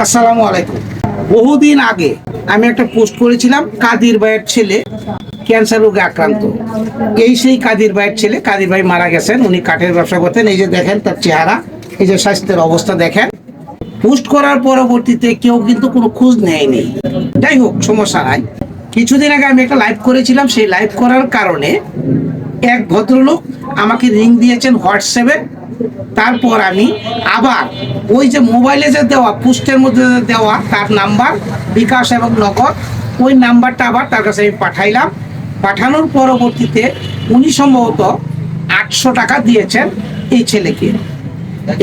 আসসালামু আলাইকুম। বহুদিন আগে আমি একটা পোস্ট করেছিলাম, কাদির ভাইয়ের ছেলে ক্যান্সার রোগে আক্রান্ত। সেই কাদির ভাইয়ের ছেলে, কাদির ভাই মারা গেছেন। উনি কাঠের ব্যবসা করতেন। এই যে দেখেন তার চেহারা, এই যে স্বাস্থ্যের অবস্থা দেখেন। পোস্ট করার পরবর্তীতে কেউ কিন্তু কোনো খোঁজ নেয়নি। যাই হোক, সমস্যা নাই। কিছুদিন আগে আমি একটা লাইভ করেছিলাম। সেই লাইভ করার কারণে এক ভদ্রলোক আমাকে রিং দিয়েছেন হোয়াটসঅ্যাপে। তারপর আমি আবার ওই যে মোবাইলে যে দেওয়া পোস্টের মধ্যে দেওয়া তার নাম্বার, বিকাশ এবং নগদ, ওই নাম্বারটা আবার তার কাছে আমি পাঠাইলাম। পাঠানোর পরবর্তীতে উনি সম্ভবত 800 টাকা দিয়েছেন এই ছেলেকে।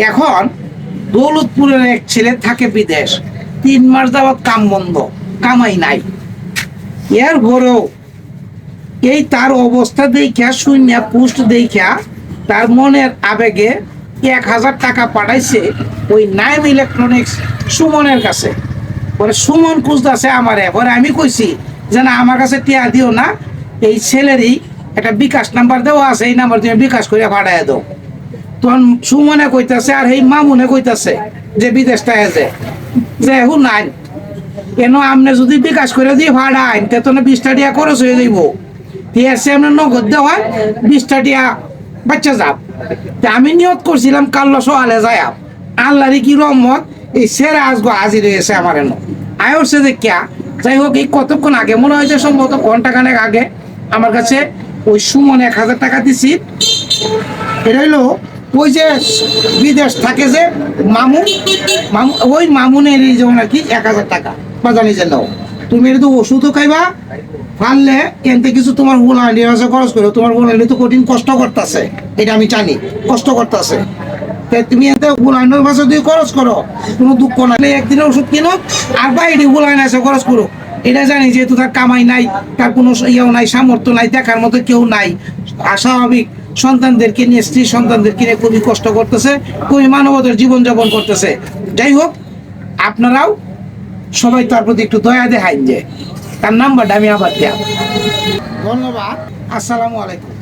এখন দৌলতপুরের এক ছেলে থাকে বিদেশ, 3 মাস যাবৎ কাম বন্ধ, কামাই নাই। এর পরেও এই তার অবস্থা দেখা, শূন্য পোস্ট দেখা, তার মনের আবেগে 1000 টাকা পাঠাইছে ওই নাইম ইলেকট্রনিক্স সুমনের কাছে। পরে সুমন খুঁজতেছে আমারে। পরে আমি কইছি যে না, আমার কাছে টিয়া দিও না, এই ছেলেরই একটা বিকাশ নাম্বার দেওয়া আছে, এই নাম্বার তুমি বিকাশ করে পাঠাই দাও। তখন সুমনে কইতাছে আর এই মামুনে কইতাছে যে বিদেশটা আছে যে এখন নাই, কেন আপনি যদি বিকাশ করে দিয়ে ভাড়াইন তে তো 20টা টিয়া খরচ হয়ে যাইব। আপনার নগদ দেওয়া 20টা টিয়া বাচ্চা যাব। আমি নিয়ত করছিলাম কাল সকালে যায়, আল্লাহরই কি রহমত, এই সেরা আজগো হাজির হয়েছে আমার এনে আয়সে যে ক্যা। যাই হোক, এই কতক্ষণ আগে মনে হয় যে সম্ভবত ঘন্টাখানেক আগে আমার কাছে ওই সুমন 1000 টাকা দিছি। এটা হইলো ওই যে বিদেশ থাকে যে মামুন, ওই মামুনের যেমন আর কি 1000 টাকা বাজানি যে নাও, তুমি এটা তো ওষুধও খাইবা, পারলে এনতে কিছু তোমার হুলাহানি আছে খরচ করো। তোমার হুলাহানি তো কঠিন কষ্ট করতেছে, এটা আমি জানি, কষ্ট করতেছে। তুমি এতে হুলাহানির ভাষা দিয়ে খরচ করো, কোনো দুঃখ নাই। একদিনের ওষুধ কিনো আর বাইরে হুলাহানি আছে খরচ করো, এটা জানি। যেহেতু তার কামাই নাই, তার কোনো ইয়েও নাই, সামর্থ্য নাই, দেখার মতো কেউ নাই, স্বাভাবিক সন্তানদেরকে নিয়ে, স্ত্রী সন্তানদেরকে নিয়ে খুবই কষ্ট করতেছে, খুবই মানবতার জীবনযাপন করতেছে। যাই হোক, আপনারাও সবাই তার প্রতি একটু দয়া দেখাইন। যে তার নাম্বারটা আমি আবার দেব। ধন্যবাদ। আসসালামু আলাইকুম।